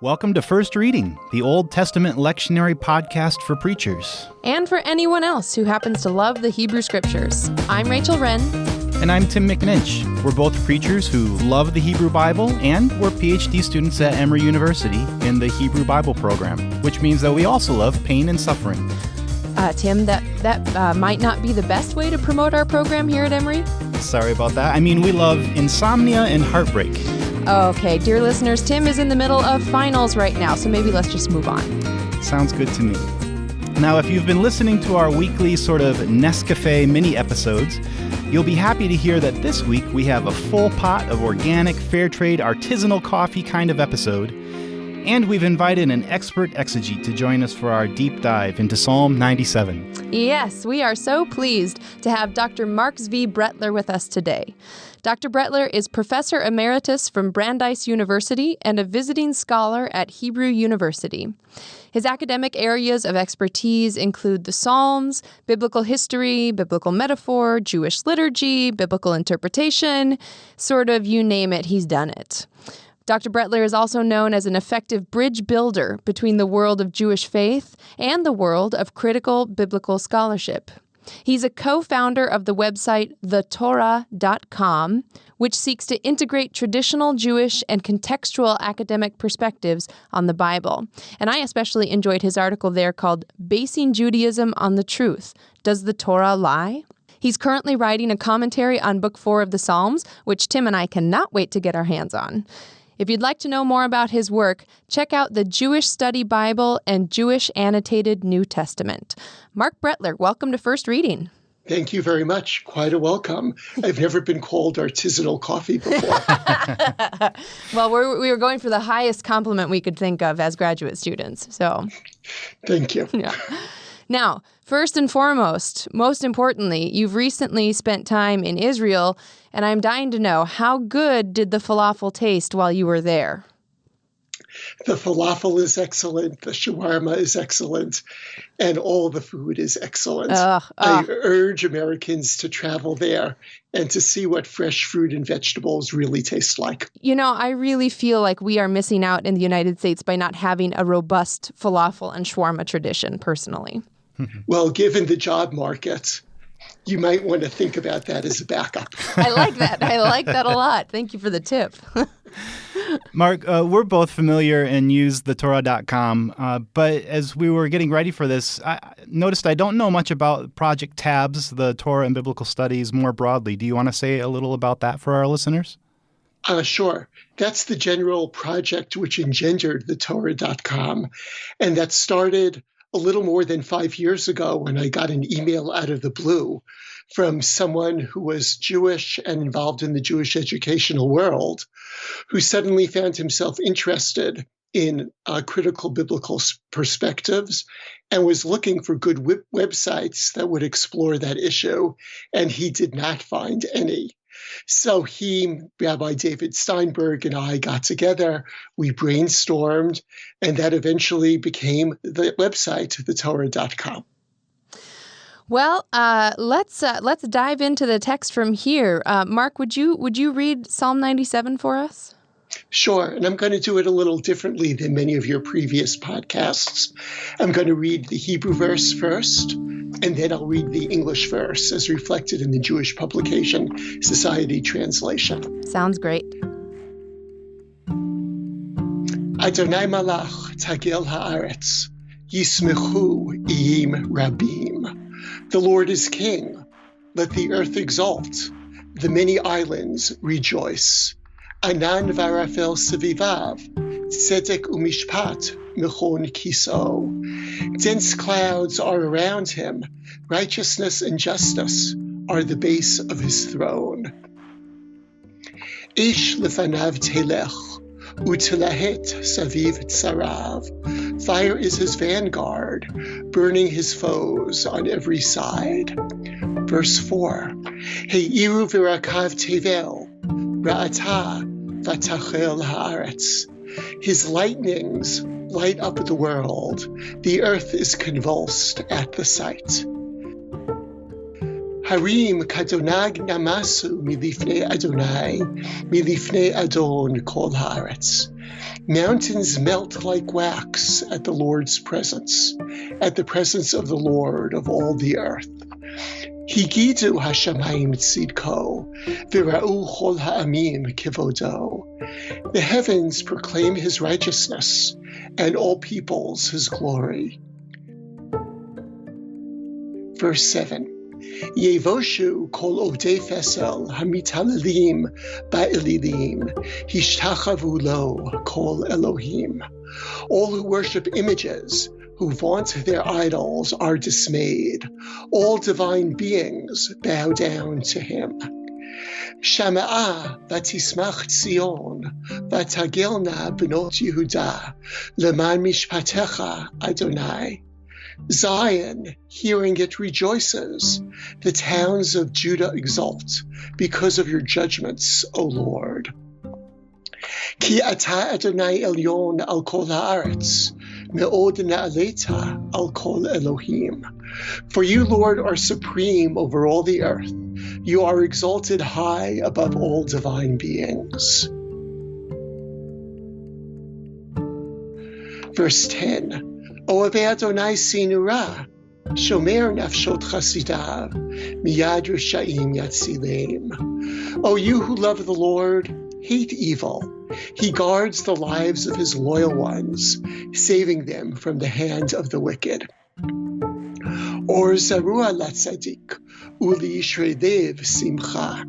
Welcome to First Reading, the Old Testament lectionary podcast for preachers. And for anyone else who happens to love the Hebrew Scriptures. I'm Rachel Wren. And I'm Tim McNinch. We're both preachers who love the Hebrew Bible, and we're PhD students at Emory University in the Hebrew Bible program, which means that we also love pain and suffering. Tim, that might not be the best way to promote our program here at Emory. Sorry about that. I mean, we love insomnia and heartbreak. Okay, dear listeners, Tim is in the middle of finals right now, so maybe let's just move on. Sounds good to me. Now, if you've been listening to our weekly sort of Nescafe mini episodes, you'll be happy to hear that this week we have a full pot of organic, fair trade, artisanal coffee kind of episode. And we've invited an expert exegete to join us for our deep dive into Psalm 97. Yes, we are so pleased to have Dr. Marc Brettler with us today. Dr. Brettler is Professor Emeritus from Brandeis University and a visiting scholar at Hebrew University. His academic areas of expertise include the Psalms, biblical history, biblical metaphor, Jewish liturgy, biblical interpretation, sort of you name it, he's done it. Dr. Brettler is also known as an effective bridge builder between the world of Jewish faith and the world of critical biblical scholarship. He's a co-founder of the website thetorah.com, which seeks to integrate traditional Jewish and contextual academic perspectives on the Bible. And I especially enjoyed his article there called Basing Judaism on the Truth. Does the Torah Lie? He's currently writing a commentary on Book 4 of the Psalms, which Tim and I cannot wait to get our hands on. If you'd like to know more about his work, check out the Jewish Study Bible and Jewish Annotated New Testament. Marc Brettler, welcome to First Reading. Thank you very much. Quite a welcome. I've never been called artisanal coffee before. Well, we were going for the highest compliment we could think of as graduate students. So, thank you. Yeah. Now, first and foremost, most importantly, you've recently spent time in Israel, and I'm dying to know, how good did the falafel taste while you were there? The falafel is excellent, the shawarma is excellent, and all the food is excellent. I urge Americans to travel there and to see what fresh fruit and vegetables really taste like. You know, I really feel like we are missing out in the United States by not having a robust falafel and shawarma tradition, personally. Well, given the job market, you might want to think about that as a backup. I like that. I like that a lot. Thank you for the tip. Marc, we're both familiar and use thetorah.com, but as we were getting ready for this, I noticed I don't know much about Project Tabs, the Torah and Biblical Studies more broadly. Do you want to say a little about that for our listeners? Sure. That's the general project which engendered thetorah.com, and that started a little more than 5 years ago when I got an email out of the blue from someone who was Jewish and involved in the Jewish educational world, who suddenly found himself interested in critical biblical perspectives and was looking for good websites that would explore that issue, and he did not find any. So he, Rabbi David Steinberg, and I got together, we brainstormed, and that eventually became the website, thetorah.com. Well, let's dive into the text from here. Marc, would you read Psalm 97 for us? Sure, and I'm going to do it a little differently than many of your previous podcasts. I'm going to read the Hebrew verse first, and then I'll read the English verse as reflected in the Jewish Publication Society translation. Sounds great. Adonai malach tagil haaretz, yismechu iyim rabim. The Lord is king. Let the earth exult. The many islands rejoice. Anan varafel sevivav, tzedek umishpat mechon kiso. Dense clouds are around him. Righteousness and justice are the base of his throne. Ish lefanav telech, utelahet saviv tsarav. Fire is his vanguard, burning his foes on every side. Verse 4. Heiru virakav tevel, ra'ata vatachel haaretz. His lightnings light up the world. The earth is convulsed at the sight. Harim kadonag namasu milifnei Adonai, milifnei Adon kol haaretz. Mountains melt like wax at the Lord's presence, at the presence of the Lord of all the earth. Higidu hashamayim tzidko, v'ra'u chol ha'amim kivodo. The heavens proclaim his righteousness, and all peoples his glory. Verse 7. Yevoshu kol ovdei fesel hamitalelim ba'elilim, hishtachavu lo kol Elohim. All who worship images, who vaunt their idols, are dismayed. All divine beings bow down to him. Shama'a vatismach Tzion, vatagelna benot Yehuda, leman mishpatecha Adonai. Zion, hearing it, rejoices. The towns of Judah exult because of your judgments, O Lord. Ki ata Adonai elyon al kol haaretz, me'od na'aleta al kol Elohim. For you, Lord, are supreme over all the earth. You are exalted high above all divine beings. Verse 10. Oavei Adonai sinura, shomer nafshot chasidav, miyad rishayim yatzileim. O you who love the Lord, hate evil. He guards the lives of his loyal ones, saving them from the hand of the wicked. Or zarua latzadik, uli yishredev simcha.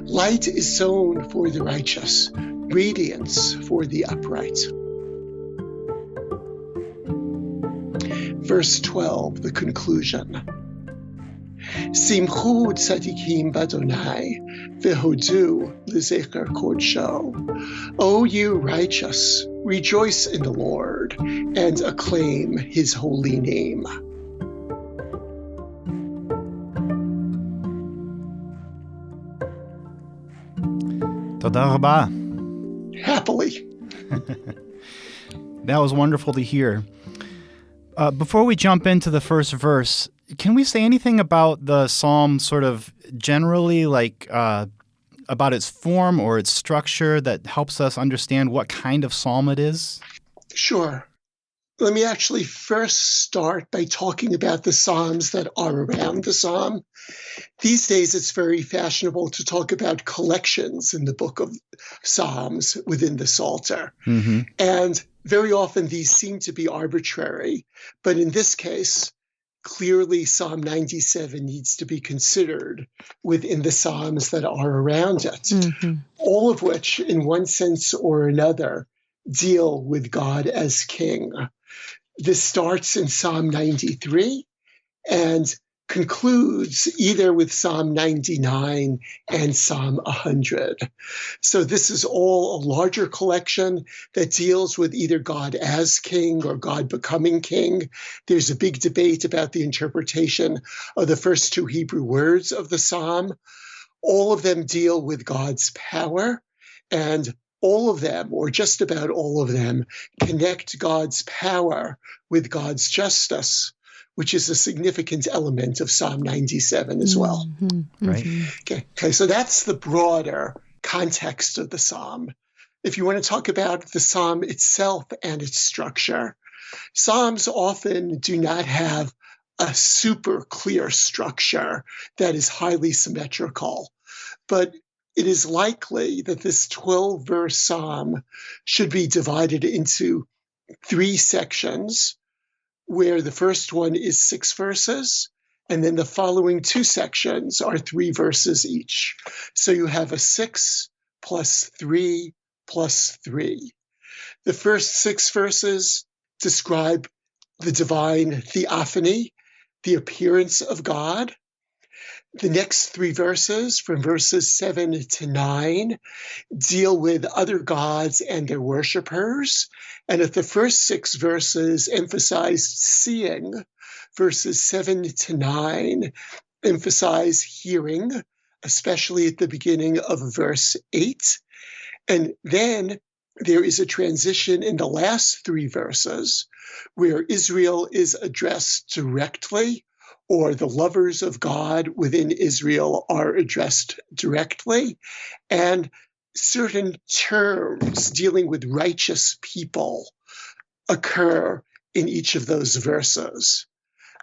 Light is sown for the righteous, radiance for the upright. Verse 12, the conclusion. Simchu tzadikim b'Adonai, v'hodu l'zecher kodsho. O you righteous, rejoice in the Lord, and acclaim his holy name. Toda rabah. Happily. That was wonderful to hear. Before we jump into the first verse, can we say anything about the psalm sort of generally, like about its form or its structure that helps us understand what kind of psalm it is? Sure. Let me actually first start by talking about the psalms that are around the psalm. These days, it's very fashionable to talk about collections in the book of Psalms within the Psalter. Mm-hmm. And very often these seem to be arbitrary. But in this case, clearly Psalm 97 needs to be considered within the Psalms that are around it, mm-hmm. all of which, in one sense or another, deal with God as King. This starts in Psalm 93 and concludes either with Psalm 99 and Psalm 100. So this is all a larger collection that deals with either God as King or God becoming King. There's a big debate about the interpretation of the first two Hebrew words of the psalm. All of them deal with God's power, and all of them, or just about all of them, connect God's power with God's justice, which is a significant element of Psalm 97 as well. Mm-hmm. Right. Okay, so that's the broader context of the psalm. If you want to talk about the psalm itself and its structure, psalms often do not have a super clear structure that is highly symmetrical, but it is likely that this 12-verse psalm should be divided into 3 sections, where the first one is 6 verses, and then the following 2 sections are 3 verses each. So you have a 6 plus 3 plus 3. The first 6 verses describe the divine theophany, the appearance of God. The next 3 verses, from verses 7 to 9, deal with other gods and their worshipers. And if the first 6 verses emphasize seeing, verses 7 to 9 emphasize hearing, especially at the beginning of verse 8. And then there is a transition in the last 3 verses where Israel is addressed directly, or the lovers of God within Israel are addressed directly. And certain terms dealing with righteous people occur in each of those verses.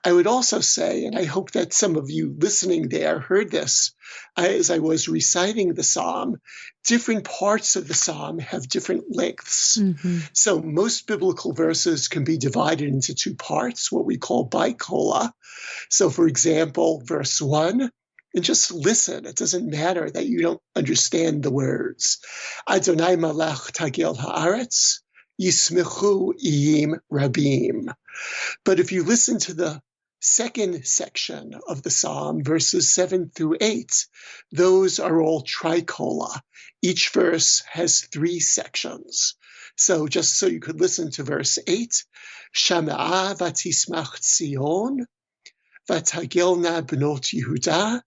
I would also say, and I hope that some of you listening there heard this as I was reciting the psalm, different parts of the psalm have different lengths. Mm-hmm. So most biblical verses can be divided into two parts, what we call bicola. So for example, verse 1, and just listen. It doesn't matter that you don't understand the words. Adonai malach tagil haaretz, yismechu iyim rabim. But if you listen to the second section of the psalm, verses 7 through 8, those are all tricola. Each verse has 3 sections. So just so you could listen to verse 8, Shama'a vatismach Tzion, vatagilna bnot Yehuda,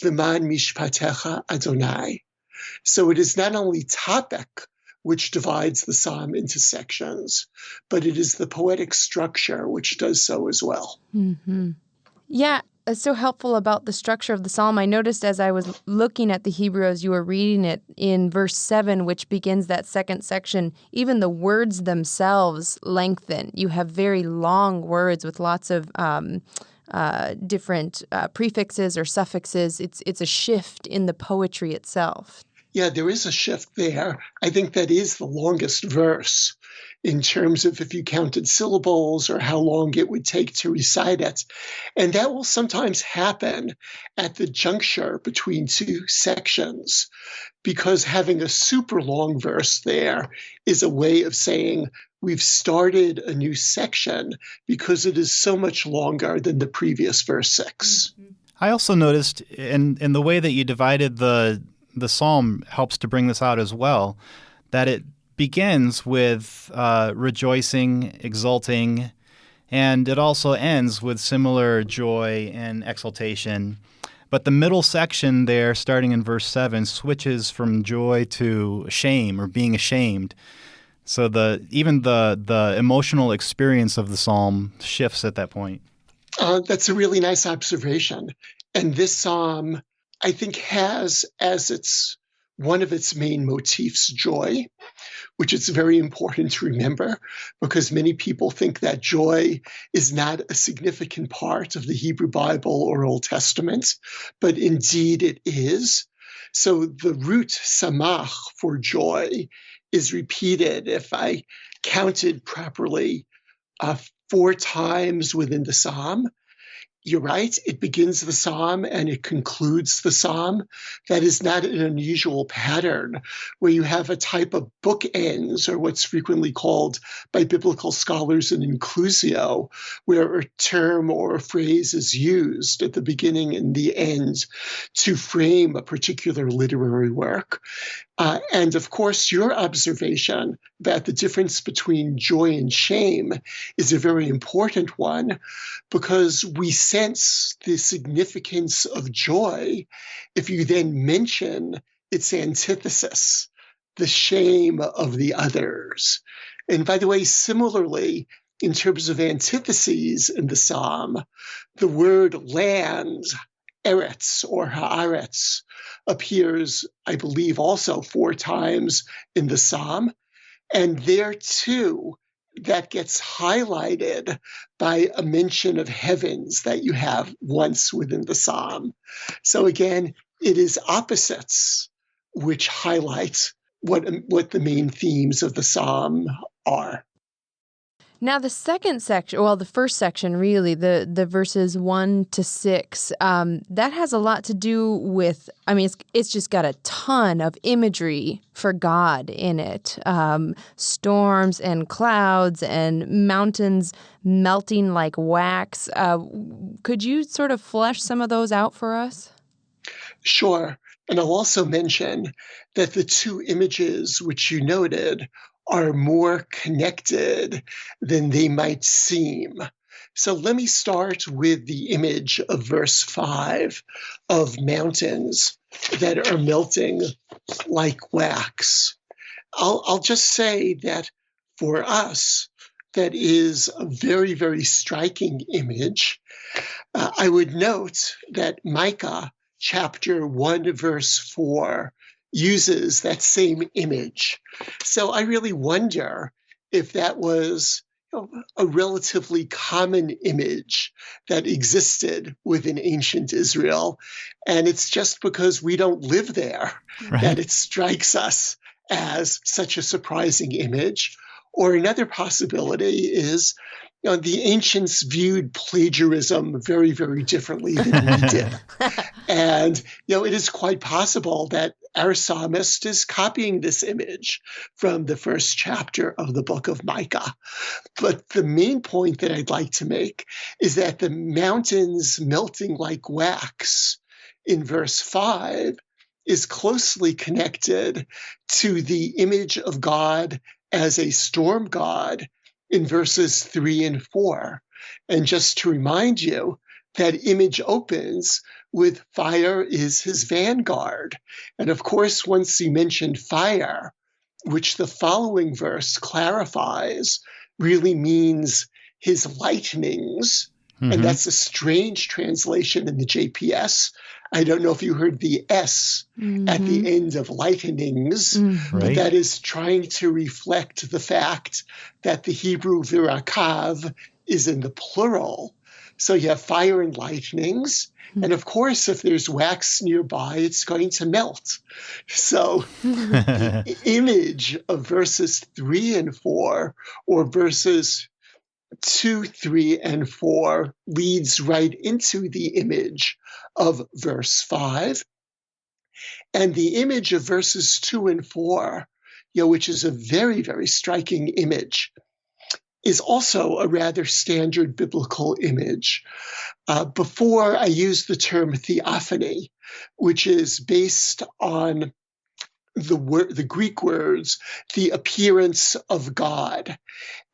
leman mishpatecha Adonai. So it is not only topic which divides the psalm into sections, but it is the poetic structure which does so as well. Mm-hmm. Yeah, it's so helpful about the structure of the psalm. I noticed as I was looking at the Hebrew as you were reading it in verse 7, which begins that second section, even the words themselves lengthen. You have very long words with lots of different prefixes or suffixes. It's a shift in the poetry itself. Yeah, there is a shift there. I think that is the longest verse in terms of if you counted syllables or how long it would take to recite it. And that will sometimes happen at the juncture between 2 sections, because having a super long verse there is a way of saying we've started a new section because it is so much longer than the previous verse 6. I also noticed in the way that you divided the psalm helps to bring this out as well, that it begins with rejoicing, exulting, and it also ends with similar joy and exultation. But the middle section there, starting in verse 7, switches from joy to shame or being ashamed. So even the emotional experience of the psalm shifts at that point. That's a really nice observation. And this psalm, I think, has as one of its main motifs joy, which is very important to remember because many people think that joy is not a significant part of the Hebrew Bible or Old Testament, but indeed it is. So the root samach for joy is repeated, if I counted properly, 4 times within the psalm. You're right, it begins the psalm and it concludes the psalm. That is not an unusual pattern where you have a type of bookends, or what's frequently called by biblical scholars an inclusio, where a term or a phrase is used at the beginning and the end to frame a particular literary work. And of course, your observation about the difference between joy and shame is a very important one, because we sense the significance of joy if you then mention its antithesis, the shame of the others. And by the way, similarly, in terms of antitheses in the psalm, the word land, eretz or haaretz, appears, I believe, also 4 times in the psalm. And there too, that gets highlighted by a mention of heavens that you have once within the psalm. So again, it is opposites which highlight what the main themes of the psalm are. Now, the second section, well, the first section, really, the verses 1 to 6, that has a lot to do with, I mean, it's just got a ton of imagery for God in it. Storms and clouds and mountains melting like wax. Could you sort of flesh some of those out for us? Sure. And I'll also mention that the 2 images which you noted are more connected than they might seem. So let me start with the image of verse 5 of mountains that are melting like wax. I'll just say that for us, that is a very, very striking image. I would note that Micah chapter 1, verse 4 uses that same image. So I really wonder if that was a relatively common image that existed within ancient Israel. And it's just because we don't live there that it strikes us as such a surprising image. Or another possibility is the ancients viewed plagiarism very, very differently than we did. And, it is quite possible that our psalmist is copying this image from the first chapter of the book of Micah. But the main point that I'd like to make is that the mountains melting like wax in verse 5 is closely connected to the image of God as a storm god in verses 3 and 4. And just to remind you, that image opens with fire is his vanguard. And of course, once you mentioned fire, which the following verse clarifies, really means his lightnings. Mm-hmm. And that's a strange translation in the JPS. I don't know if you heard the S at the end of lightnings, but that is trying to reflect the fact that the Hebrew virakav is in the plural. So you have fire and lightnings. And of course, if there's wax nearby, it's going to melt. So the image of verses 3 and 4, or verses 2, 3, and 4 leads right into the image of verse 5. And the image of verses 2 and 4, which is a very, very striking image, is also a rather standard biblical image. Before I used the term theophany, which is based on the Greek words, the appearance of God.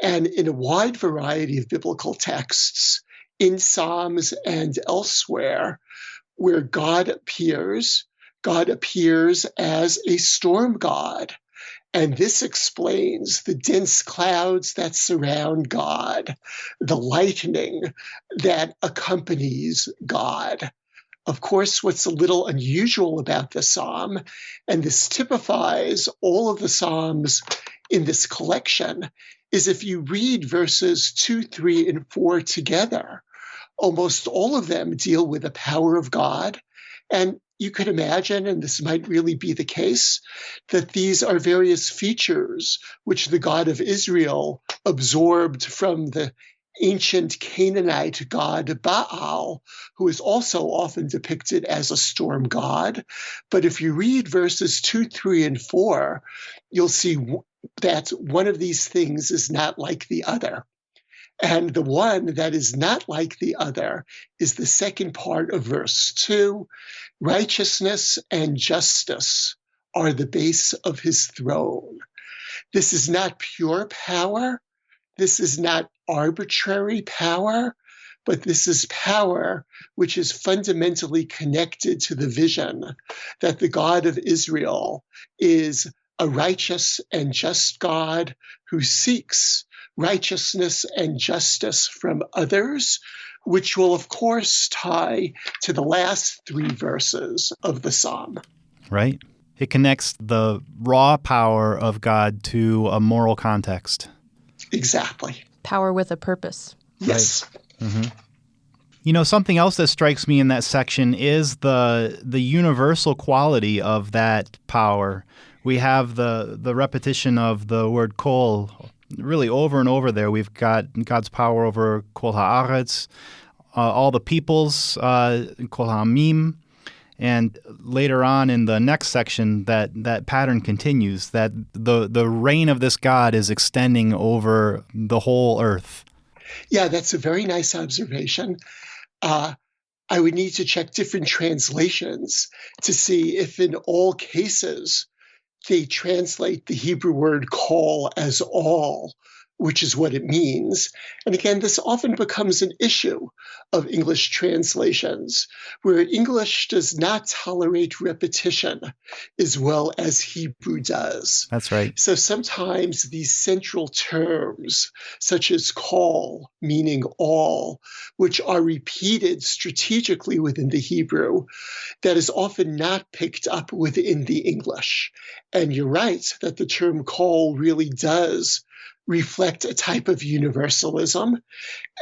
And in a wide variety of biblical texts, in Psalms and elsewhere, where God appears as a storm god. And this explains the dense clouds that surround God, the lightning that accompanies God. Of course, what's a little unusual about the psalm, and this typifies all of the psalms in this collection, is if you read verses 2, 3, and 4 together, almost all of them deal with the power of God. And you could imagine, and this might really be the case, that these are various features which the God of Israel absorbed from the ancient Canaanite god Baal, who is also often depicted as a storm god. But if you read verses 2, 3, and 4, you'll see that one of these things is not like the other. And the one that is not like the other is the second part of verse 2. Righteousness and justice are the base of his throne. This is not pure power. This is not arbitrary power, but this is power which is fundamentally connected to the vision that the God of Israel is a righteous and just God who seeks righteousness and justice from others, which will, of course, tie to the last 3 verses of the psalm. Right. It connects the raw power of God to a moral context. Exactly. Power with a purpose. Yes. Right. Mm-hmm. Something else that strikes me in that section is the universal quality of that power. We have the repetition of the word kol really over and over there. We've got God's power over kol haaretz, all the peoples, kol ha'amim. And later on in the next section, that pattern continues, that the reign of this God is extending over the whole earth. Yeah, that's a very nice observation. I would need to check different translations to see if in all cases they translate the Hebrew word kol as all, which is what it means. And again, this often becomes an issue of English translations, where English does not tolerate repetition as well as Hebrew does. That's right. So sometimes these central terms, such as call, meaning all, which are repeated strategically within the Hebrew, that is often not picked up within the English. And you're right that the term call really does reflect a type of universalism.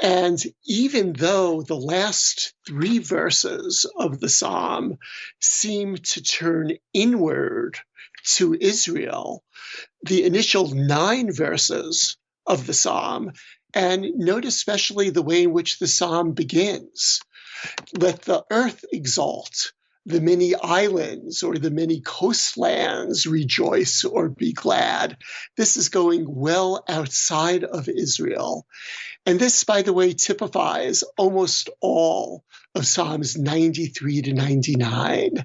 And even though the last 3 verses of the psalm seem to turn inward to Israel, the initial 9 verses of the psalm, and note especially the way in which the psalm begins. Let the earth exalt, the many islands or the many coastlands rejoice or be glad. This is going well outside of Israel. And this, by the way, typifies almost all of Psalms 93 to 99.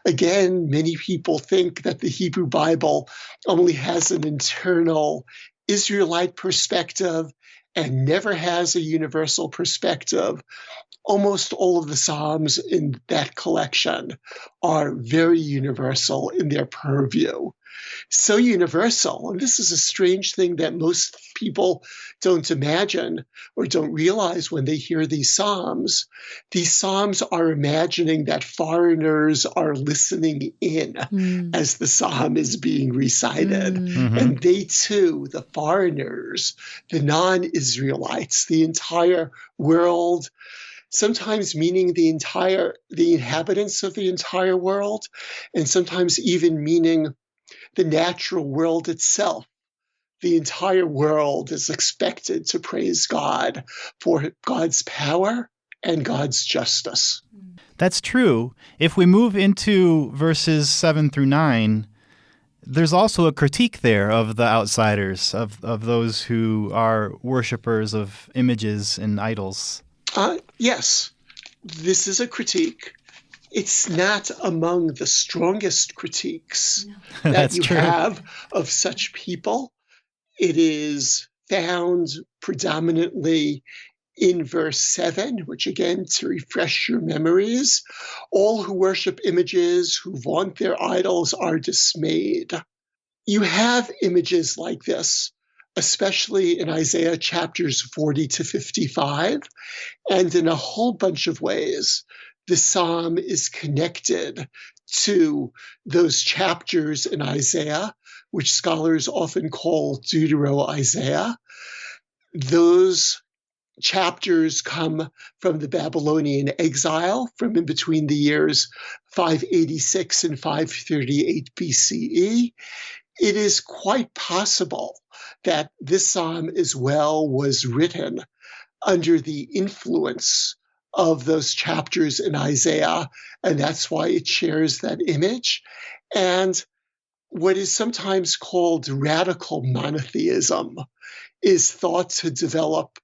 Again, many people think that the Hebrew Bible only has an internal Israelite perspective and never has a universal perspective. Almost all of the Psalms in that collection are very universal in their purview. So universal, and this is a strange thing that most people don't imagine or don't realize when they hear these Psalms. These Psalms are imagining that foreigners are listening in as the Psalm is being recited. And they too, the foreigners, the non-Israelites, the entire world, sometimes meaning the inhabitants of the entire world, and sometimes even meaning the natural world itself. The entire world is expected to praise God for God's power and God's justice. That's true. If we move into verses 7 through 9, there's also a critique there of the outsiders, of those who are worshipers of images and idols. Yes, this is a critique. It's not among the strongest critiques that you have of such people. It is found predominantly in verse 7, which again, to refresh your memories, all who worship images, who vaunt their idols, are dismayed. You have images like this, especially in Isaiah chapters 40 to 55, and in a whole bunch of ways. The psalm is connected to those chapters in Isaiah, which scholars often call Deutero-Isaiah. Those chapters come from the Babylonian exile from in between the years 586 and 538 BCE. It is quite possible that this psalm as well was written under the influence of those chapters in Isaiah, and that's why it shares that image. And what is sometimes called radical monotheism is thought to develop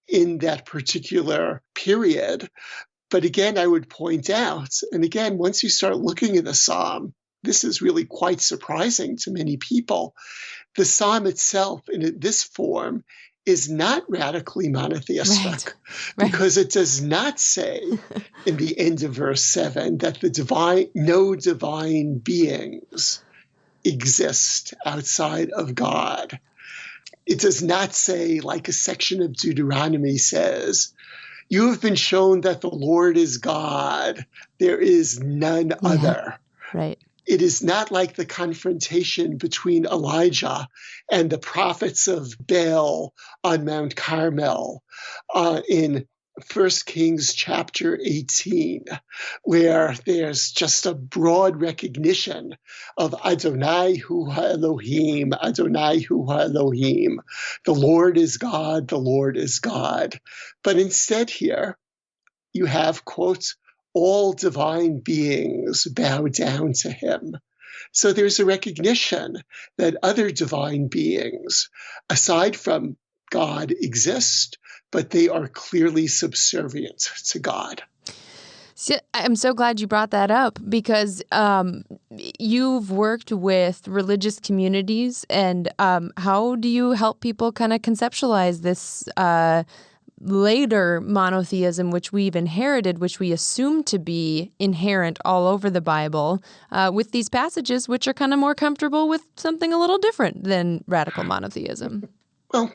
in that particular period. But again, I would point out, and again, once you start looking at the psalm, this is really quite surprising to many people. The psalm itself in this form is not radically monotheistic, because it does not say in the end of verse 7 that no divine beings exist outside of God. It does not say, like a section of Deuteronomy says, you have been shown that the Lord is God. There is none other. Right. It is not like the confrontation between Elijah and the prophets of Baal on Mount Carmel in 1 Kings chapter 18, where there's just a broad recognition of Adonai hu Elohim, Adonai hu Elohim. The Lord is God, the Lord is God. But instead here, you have, quote, all divine beings bow down to him. So there's a recognition that other divine beings, aside from God, exist, but they are clearly subservient to God. So, I'm so glad you brought that up because you've worked with religious communities, and how do you help people kind of conceptualize this later monotheism, which we've inherited, which we assume to be inherent all over the Bible, with these passages which are kind of more comfortable with something a little different than radical monotheism? Well,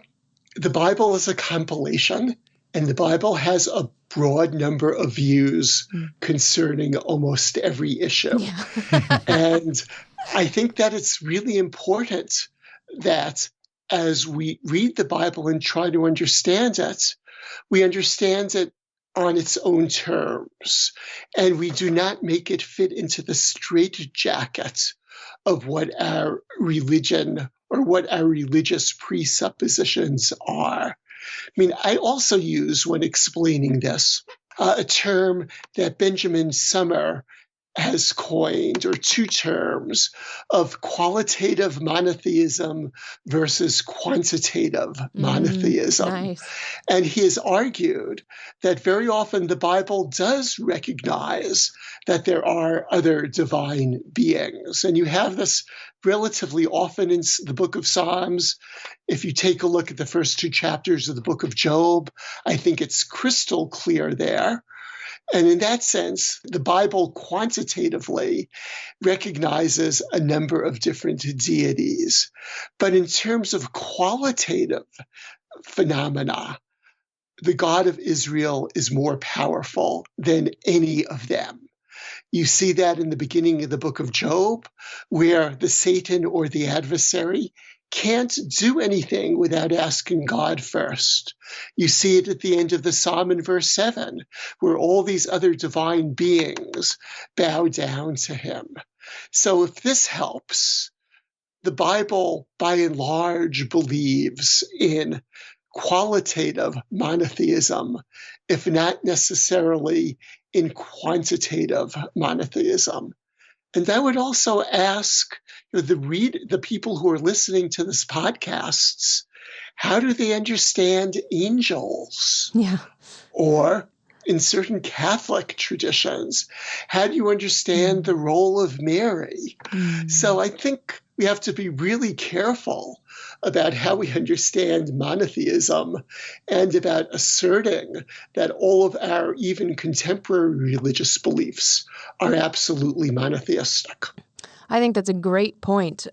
the Bible is a compilation, and the Bible has a broad number of views concerning almost every issue. Yeah. And I think that it's really important that as we read the Bible and try to understand it, we understand it on its own terms, and we do not make it fit into the straitjacket of what our religion or what our religious presuppositions are. I mean, I also use, when explaining this, a term that Benjamin Sommer has coined, or two terms, of qualitative monotheism versus quantitative monotheism. Nice. And he has argued that very often the Bible does recognize that there are other divine beings. And you have this relatively often in the book of Psalms. If you take a look at the first two chapters of the book of Job, I think it's crystal clear there. And in that sense, the Bible quantitatively recognizes a number of different deities. But in terms of qualitative phenomena, the God of Israel is more powerful than any of them. You see that in the beginning of the book of Job, where the Satan or the adversary can't do anything without asking God first. You see it at the end of the Psalm in verse 7, where all these other divine beings bow down to him. So if this helps, the Bible, by and large, believes in qualitative monotheism, if not necessarily in quantitative monotheism. And I would also ask the people who are listening to this podcasts, how do they understand angels? Yeah. Or in certain Catholic traditions, how do you understand the role of Mary? So I think we have to be really careful about how we understand monotheism and about asserting that all of our even contemporary religious beliefs are absolutely monotheistic. I think that's a great point.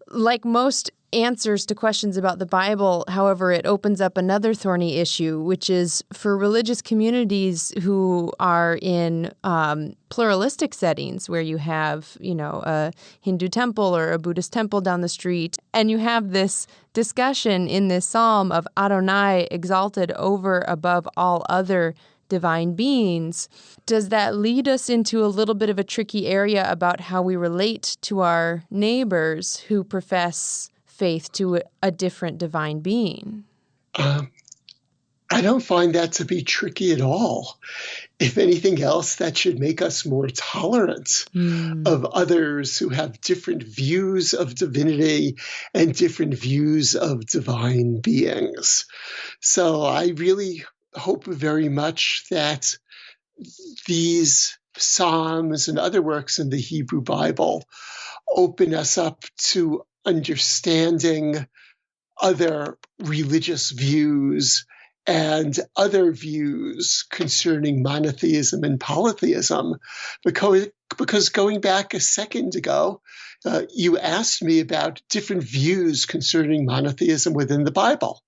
Like most answers to questions about the Bible, however, it opens up another thorny issue, which is for religious communities who are in pluralistic settings where you have, a Hindu temple or a Buddhist temple down the street, and you have this discussion in this psalm of Adonai exalted over above all other divine beings. Does that lead us into a little bit of a tricky area about how we relate to our neighbors who profess faith to a different divine being? I don't find that to be tricky at all. If anything else, that should make us more tolerant of others who have different views of divinity and different views of divine beings. So I really hope very much that these Psalms and other works in the Hebrew Bible open us up to understanding other religious views and other views concerning monotheism and polytheism, because going back a second ago, you asked me about different views concerning monotheism within the Bible.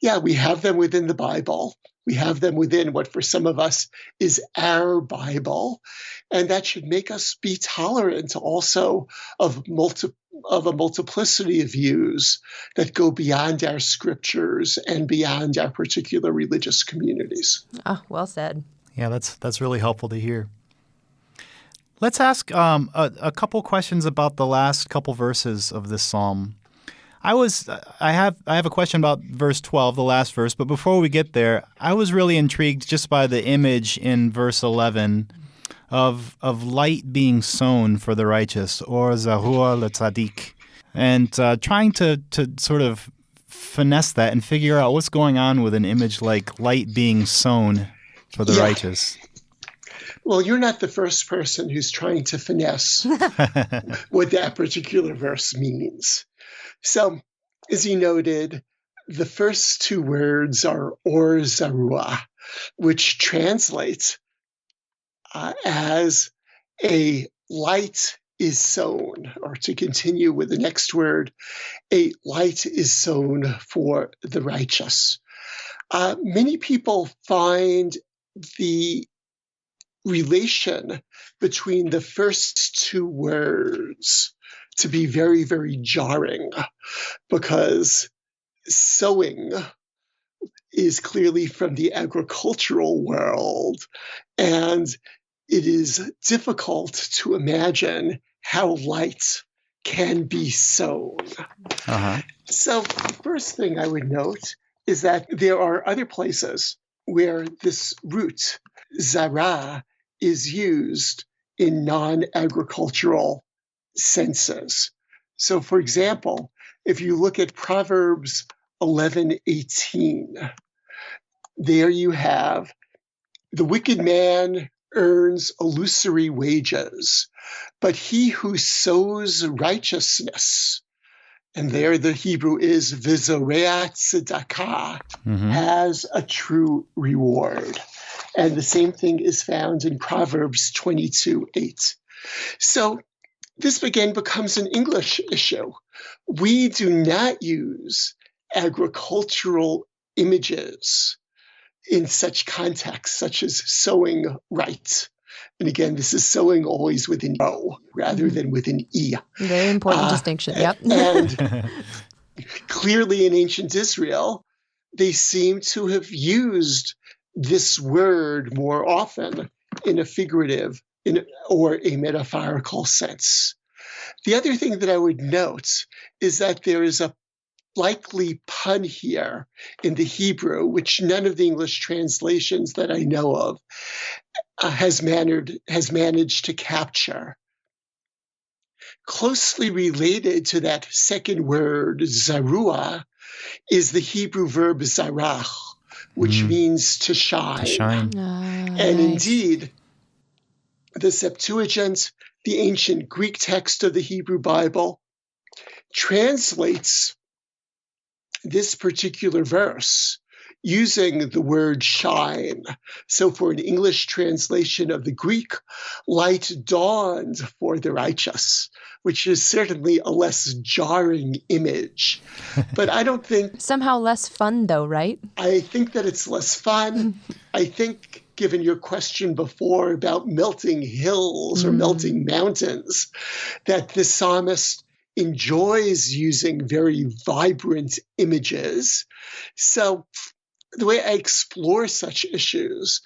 Yeah, we have them within the Bible. We have them within what for some of us is our Bible. And that should make us be tolerant also of a multiplicity of views that go beyond our scriptures and beyond our particular religious communities. Oh, well said. Yeah, that's really helpful to hear. Let's ask a couple questions about the last couple verses of this psalm. I have a question about verse 12, the last verse, but before we get there, I was really intrigued just by the image in verse 11 of light being sown for the righteous, or zahua l'tzadik, and trying to sort of finesse that and figure out what's going on with an image like light being sown for the righteous. Well, you're not the first person who's trying to finesse what that particular verse means. So, as you noted, the first two words are or zarua, which translates as a light is sown, or to continue with the next word, a light is sown for the righteous. Many people find the relation between the first two words to be very, very jarring, because sowing is clearly from the agricultural world, and it is difficult to imagine how light can be sown. Uh-huh. So the first thing I would note is that there are other places where this root, zara, is used in non-agricultural senses. So, for example, if you look at Proverbs 11:18, there you have the wicked man earns illusory wages, but he who sows righteousness, and there the Hebrew is vizoreat tzedakah, has a true reward. And the same thing is found in Proverbs 22:8. So this again becomes an English issue. We do not use agricultural images in such contexts, such as sowing right. And again, this is sowing always with an O rather than with an E. Very important distinction. Yep. And clearly in ancient Israel, they seem to have used this word more often in a figurative or a metaphorical sense. The other thing that I would note is that there is a likely pun here in the Hebrew, which none of the English translations that I know of has managed to capture. Closely related to that second word, zarua, is the Hebrew verb zarach, which means to shine. To shine. And indeed, the Septuagint, the ancient Greek text of the Hebrew Bible, translates this particular verse using the word shine. So for an English translation of the Greek, light dawned for the righteous, which is certainly a less jarring image. But I don't think... Somehow less fun though, right? I think that it's less fun. I think, given your question before about melting hills or melting mountains, that the psalmist enjoys using very vibrant images. So the way I explore such issues,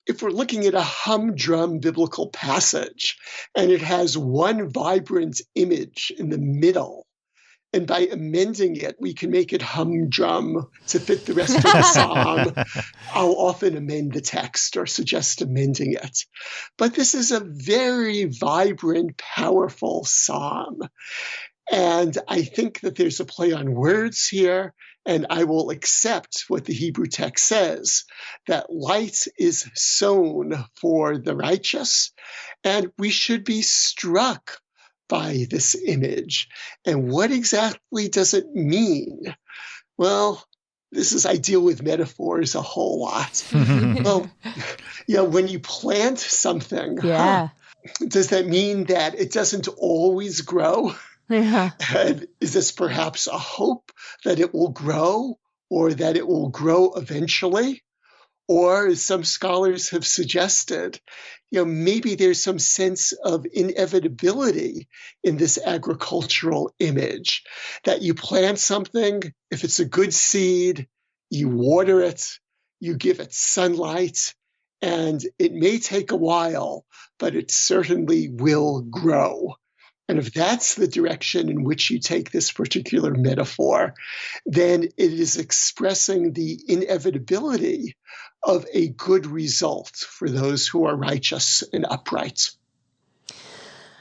if we're looking at a humdrum biblical passage and it has one vibrant image in the middle, and by amending it, we can make it humdrum to fit the rest of the psalm, I'll often amend the text or suggest amending it. But this is a very vibrant, powerful psalm. And I think that there's a play on words here, and I will accept what the Hebrew text says, that light is sown for the righteous, and we should be struck by this image. And what exactly does it mean? Well, I deal with metaphors a whole lot. Well, when you plant something, does that mean that it doesn't always grow? Yeah. And is this perhaps a hope that it will grow or that it will grow eventually? Or, as some scholars have suggested, maybe there's some sense of inevitability in this agricultural image, that you plant something, if it's a good seed, you water it, you give it sunlight, and it may take a while, but it certainly will grow. And if that's the direction in which you take this particular metaphor, then it is expressing the inevitability of a good result for those who are righteous and upright.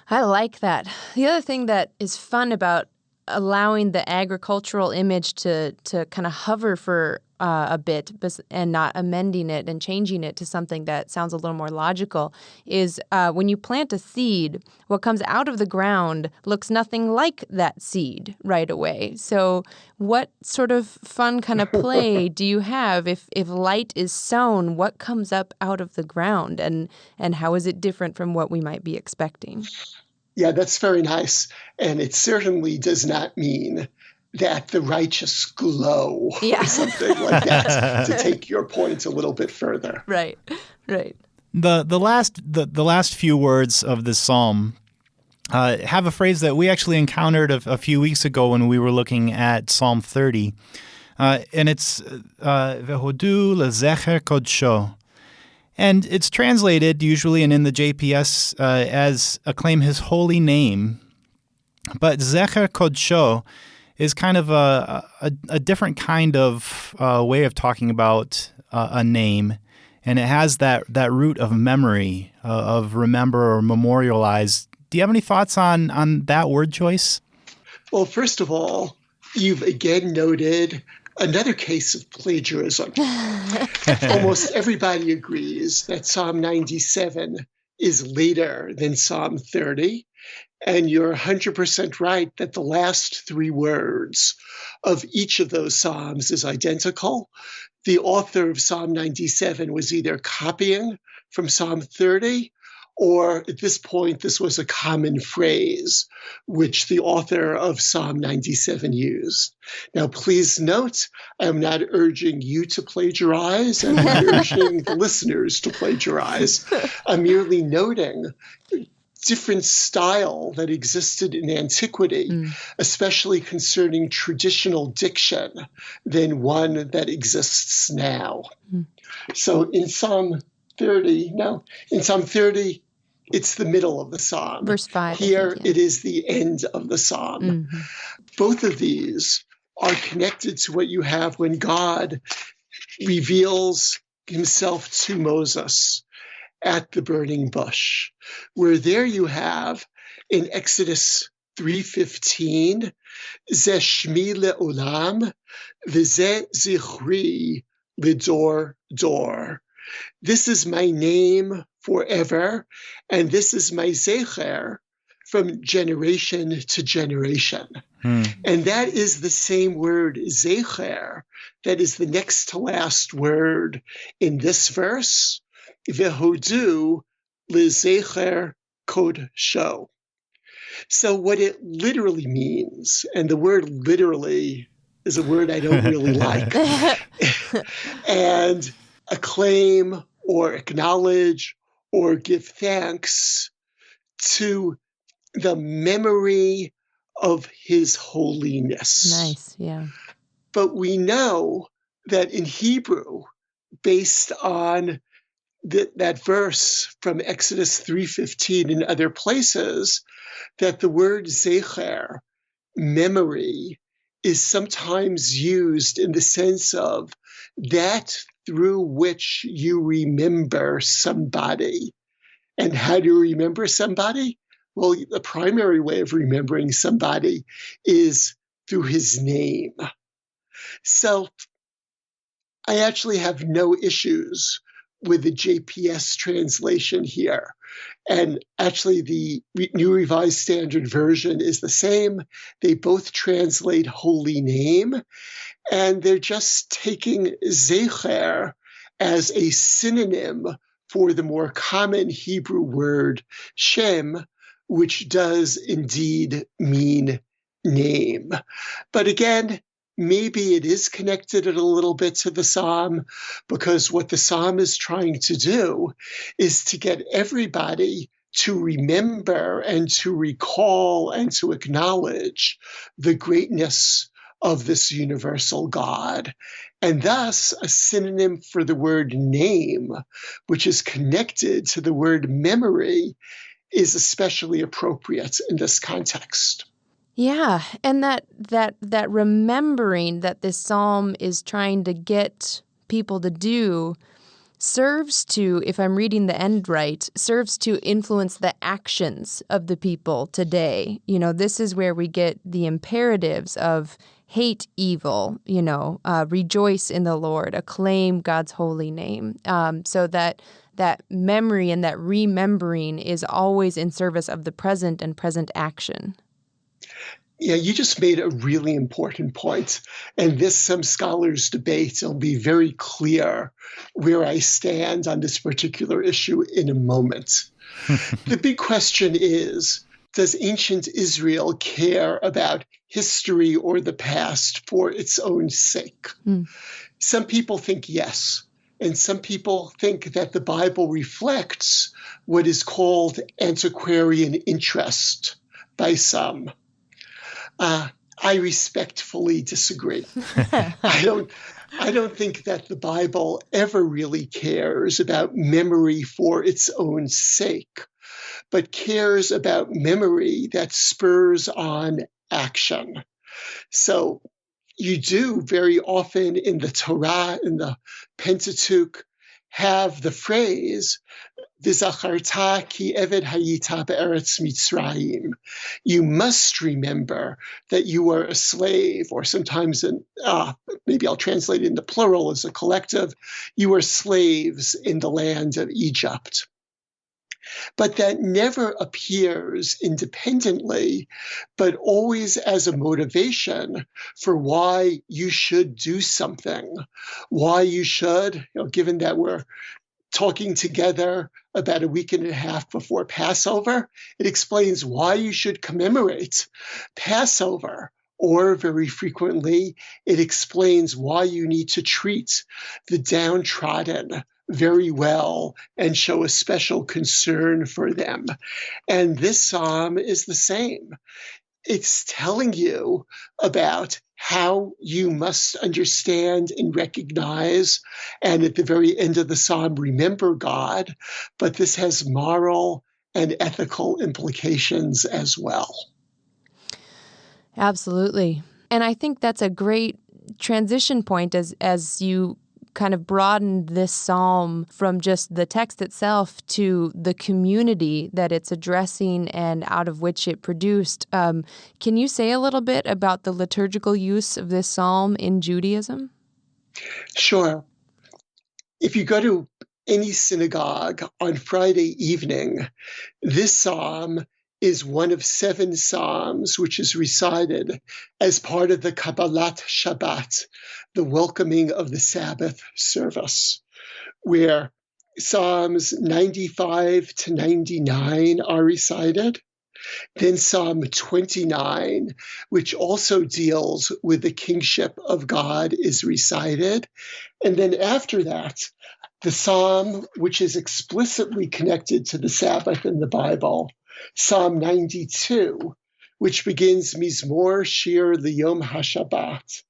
I like that. The other thing that is fun about allowing the agricultural image to kind of hover for a bit and not amending it and changing it to something that sounds a little more logical is when you plant a seed, what comes out of the ground looks nothing like that seed right away. So what sort of fun kind of play do you have if light is sown, what comes up out of the ground and how is it different from what we might be expecting? Yeah, that's very nice. And it certainly does not mean that the righteous glow or something like that, to take your point a little bit further. Right. The last few words of this psalm have a phrase that we actually encountered a few weeks ago when we were looking at Psalm 30. And it's Vehodu lezecher kodsho. And it's translated usually and in the JPS as acclaim his holy name. But zecher kodsho is kind of a different kind of way of talking about a name. And it has that root of memory, of remember or memorialize. Do you have any thoughts on that word choice? Well, first of all, you've again noted another case of plagiarism. Almost everybody agrees that Psalm 97 is later than Psalm 30. And you're 100% right that the last three words of each of those Psalms is identical. The author of Psalm 97 was either copying from Psalm 30, or at this point, this was a common phrase which the author of Psalm 97 used. Now, please note, I'm not urging you to plagiarize. I'm not urging the listeners to plagiarize. I'm merely noting different style that existed in antiquity, especially concerning traditional diction, than one that exists now. So in Psalm 30, it's the middle of the psalm. Verse 5. Here, it is the end of the psalm. Both of these are connected to what you have when God reveals himself to Moses at the burning bush, where there you have in Exodus 3:15, Zeh shmi le'olam, v'zeh zichri l'dor dor. This is my name forever, and this is my zecher from generation to generation. And that is the same word, zecher, that is the next to last word in this verse, Vehodu lezecher kodsho. So what it literally means, and the word literally is a word I don't really like, and acclaim or acknowledge or give thanks to the memory of his holiness. Nice, yeah. But we know that in Hebrew, based on that verse from Exodus 3:15 and other places, that the word zecher, memory, is sometimes used in the sense of that through which you remember somebody. And how do you remember somebody? Well, the primary way of remembering somebody is through his name. So I actually have no issues with the JPS translation here. And actually, the New Revised Standard Version is the same. They both translate holy name, and they're just taking zecher as a synonym for the more common Hebrew word shem, which does indeed mean name. But again, maybe it is connected a little bit to the psalm, because what the psalm is trying to do is to get everybody to remember and to recall and to acknowledge the greatness of this universal God. And thus, a synonym for the word name, which is connected to the word memory, is especially appropriate in this context. Yeah, and that remembering that this psalm is trying to get people to do serves to, if I'm reading the end right, serves to influence the actions of the people today. You know, this is where we get the imperatives of hate evil, rejoice in the Lord, acclaim God's holy name, so that memory and that remembering is always in service of the present and present action. Yeah, you just made a really important point. And this, some scholars debate. It'll be very clear where I stand on this particular issue in a moment. The big question is, does ancient Israel care about history or the past for its own sake? Some people think yes. And some people think that the Bible reflects what is called antiquarian interest by some. I respectfully disagree. I don't think that the Bible ever really cares about memory for its own sake, but cares about memory that spurs on action. So you do very often in the Torah, in the Pentateuch, have the phrase, V'zacharta ki eved hayita be'eretz Mitzrayim. You must remember that you were a slave, or sometimes, maybe I'll translate it into plural as a collective, you were slaves in the land of Egypt. But that never appears independently, but always as a motivation for why you should do something, why you should, given that we're talking together about a week and a half before Passover, it explains why you should commemorate Passover. Or very frequently, it explains why you need to treat the downtrodden very well and show a special concern for them. And this psalm is the same. It's telling you about how you must understand and recognize, and at the very end of the psalm, remember God, but this has moral and ethical implications as well. Absolutely. And I think that's a great transition point as you kind of broaden this psalm from just the text itself to the community that it's addressing and out of which it produced. Can you say a little bit about the liturgical use of this psalm in Judaism? Sure. If you go to any synagogue on Friday evening, this psalm is one of 7 psalms which is recited as part of the Kabbalat Shabbat, the welcoming of the Sabbath service, where Psalms 95 to 99 are recited. Then Psalm 29, which also deals with the kingship of God, is recited. And then after that, the psalm which is explicitly connected to the Sabbath in the Bible, Psalm 92, which begins Mizmor Shir L'Yom HaShabbat,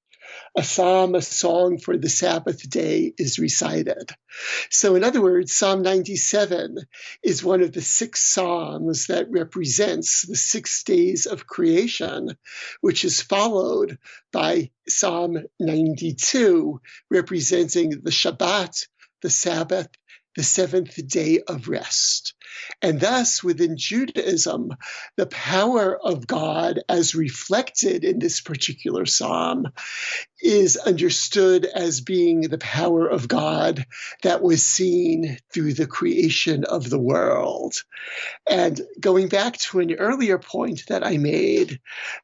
a psalm, a song for the Sabbath day, is recited. So in other words, Psalm 97 is one of the 6 psalms that represents the 6 days of creation, which is followed by Psalm 92, representing the Shabbat, the Sabbath, the 7th day of rest. And thus, within Judaism, the power of God as reflected in this particular psalm is understood as being the power of God that was seen through the creation of the world. And going back to an earlier point that I made,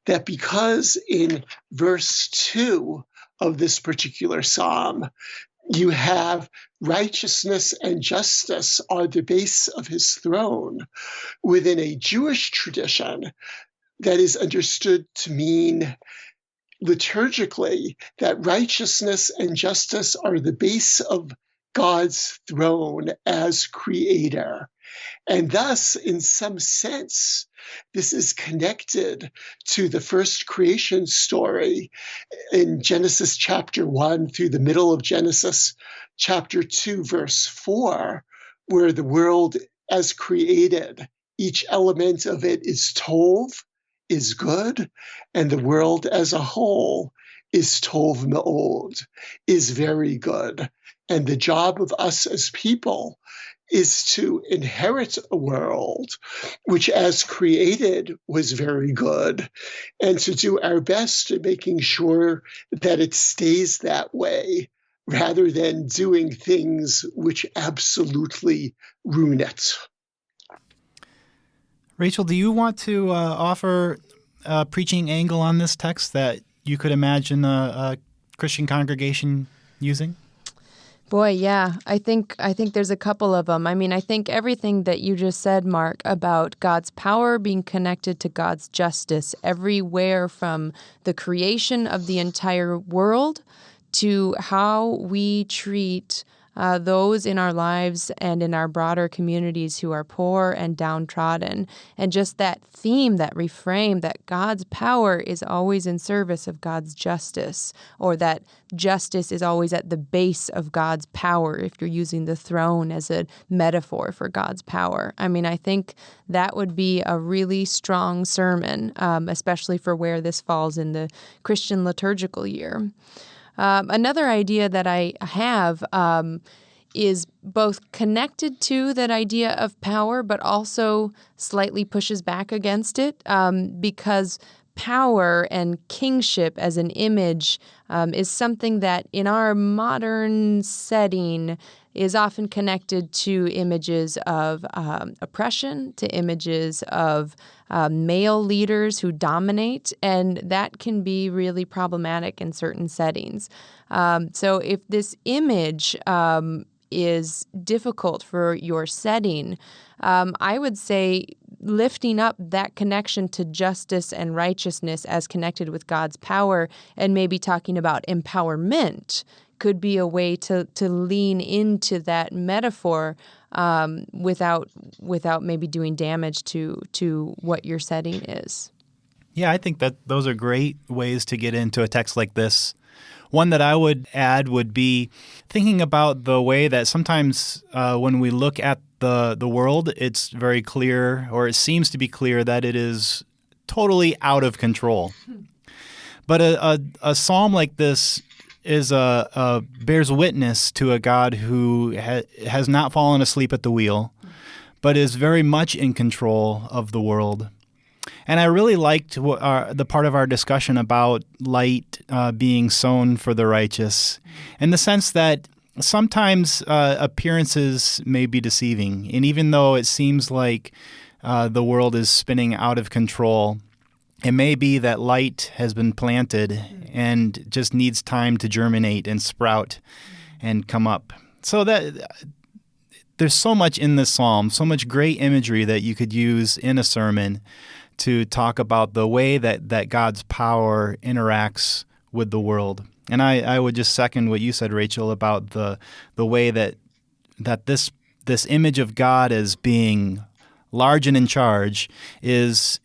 that because in verse 2 of this particular psalm, you have righteousness and justice are the base of his throne. Within a Jewish tradition, that is understood to mean liturgically that righteousness and justice are the base of God's throne as creator. And thus, in some sense, this is connected to the first creation story in Genesis chapter 1 through the middle of Genesis chapter 2, verse 4, where the world as created, each element of it is tov, is good, and the world as a whole is tov me'od, is very good. And the job of us as people is to inherit a world which, as created, was very good, and to do our best in making sure that it stays that way, rather than doing things which absolutely ruin it. Rachel, do you want to offer a preaching angle on this text that you could imagine a Christian congregation using? Boy, yeah. I think there's a couple of them. I mean, I think everything that you just said, Mark, about God's power being connected to God's justice everywhere from the creation of the entire world to how we treat those in our lives and in our broader communities who are poor and downtrodden. And just that theme, that reframe, that God's power is always in service of God's justice, or that justice is always at the base of God's power, if you're using the throne as a metaphor for God's power. I mean, I think that would be a really strong sermon, especially for where this falls in the Christian liturgical year. Another idea that I have is both connected to that idea of power, but also slightly pushes back against it, because power and kingship as an image is something that in our modern setting is often connected to images of oppression, to images of male leaders who dominate, and that can be really problematic in certain settings. So if this image is difficult for your setting, I would say lifting up that connection to justice and righteousness as connected with God's power, and maybe talking about empowerment, could be a way to lean into that metaphor without maybe doing damage to what your setting is. Yeah, I think that those are great ways to get into a text like this. One that I would add would be thinking about the way that sometimes when we look at the world, it's very clear, or it seems to be clear, that it is totally out of control. But a psalm like this is bears witness to a God who has not fallen asleep at the wheel, but is very much in control of the world. And I really liked the part of our discussion about light being sown for the righteous, in the sense that sometimes appearances may be deceiving. And even though it seems like the world is spinning out of control, it may be that light has been planted and just needs time to germinate and sprout and come up. So that there's so much in this psalm, so much great imagery that you could use in a sermon to talk about the way that God's power interacts with the world. And I would just second what you said, Rachel, about the way that this image of God as being large and in charge is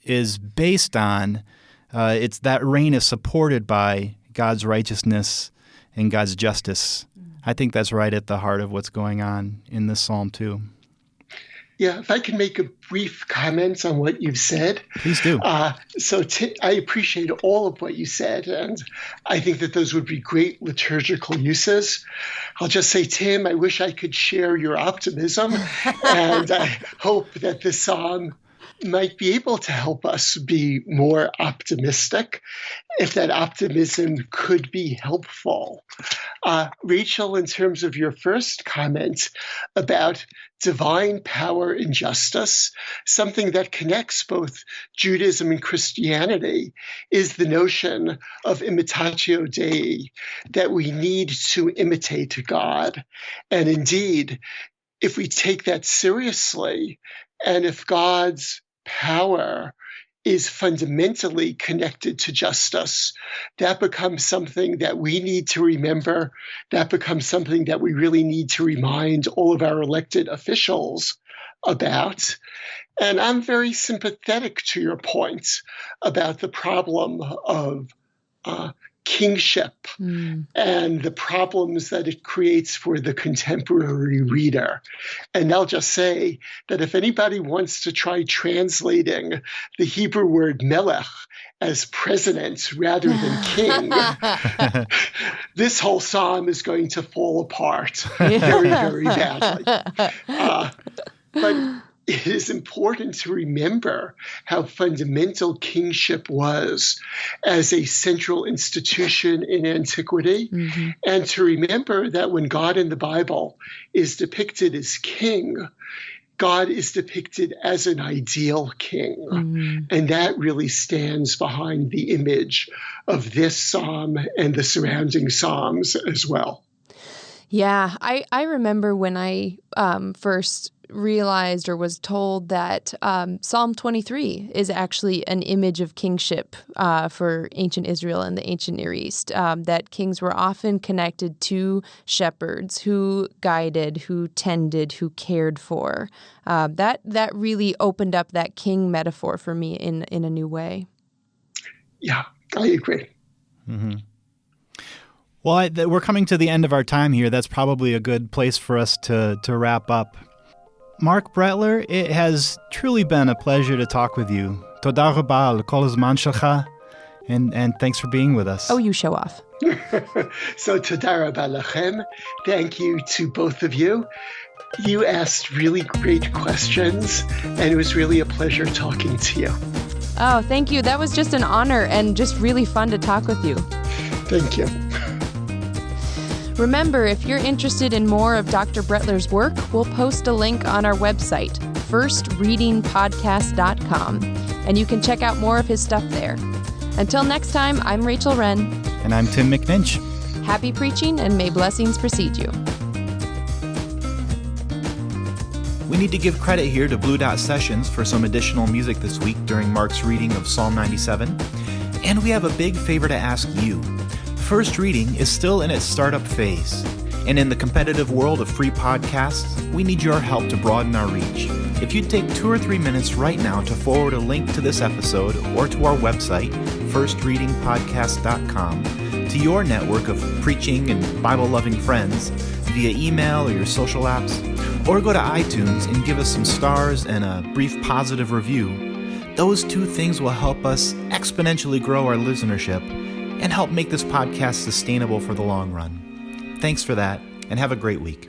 based on it's that reign is supported by God's righteousness and God's justice. I think that's right at the heart of what's going on in this psalm too. Yeah, if I can make a brief comment on what you've said. Please do. So I appreciate all of what you said, and I think that those would be great liturgical uses. I'll just say, Tim, I wish I could share your optimism, and I hope that this psalm might be able to help us be more optimistic, if that optimism could be helpful. Rachel, in terms of your first comment about divine power and justice, something that connects both Judaism and Christianity is the notion of imitatio Dei, that we need to imitate God. And indeed, if we take that seriously, and if God's power is fundamentally connected to justice, that becomes something that we need to remember. That becomes something that we really need to remind all of our elected officials about. And I'm very sympathetic to your point about the problem of kingship and the problems that it creates for the contemporary reader. And I'll just say that if anybody wants to try translating the Hebrew word melech as president rather than king, this whole psalm is going to fall apart very, very badly. But it is important to remember how fundamental kingship was as a central institution in antiquity, and to remember that when God in the Bible is depicted as king, God is depicted as an ideal king. And that really stands behind the image of this psalm and the surrounding psalms as well. Yeah, I remember when I first realized or was told that Psalm 23 is actually an image of kingship for ancient Israel and the ancient Near East, that kings were often connected to shepherds who guided, who tended, who cared for. That really opened up that king metaphor for me in a new way. Yeah, I agree. Well, we're coming to the end of our time here. That's probably a good place for us to wrap up. Marc Brettler, it has truly been a pleasure to talk with you. Toda rabah al kol hazman shelcha, and thanks for being with us. Oh, you show off. So toda rabah lachem. Thank you to both of you. You asked really great questions, and it was really a pleasure talking to you. Oh, thank you. That was just an honor and just really fun to talk with you. Thank you. Remember, if you're interested in more of Dr. Brettler's work, we'll post a link on our website, firstreadingpodcast.com, and you can check out more of his stuff there. Until next time, I'm Rachel Wren. And I'm Tim McNinch. Happy preaching, and may blessings precede you. We need to give credit here to Blue Dot Sessions for some additional music this week during Mark's reading of Psalm 97. And we have a big favor to ask you. First Reading is still in its startup phase, and in the competitive world of free podcasts, we need your help to broaden our reach. If you'd take 2 or 3 minutes right now to forward a link to this episode or to our website, firstreadingpodcast.com, to your network of preaching and Bible-loving friends via email or your social apps, or go to iTunes and give us some stars and a brief positive review, those 2 things will help us exponentially grow our listenership and help make this podcast sustainable for the long run. Thanks for that, and have a great week.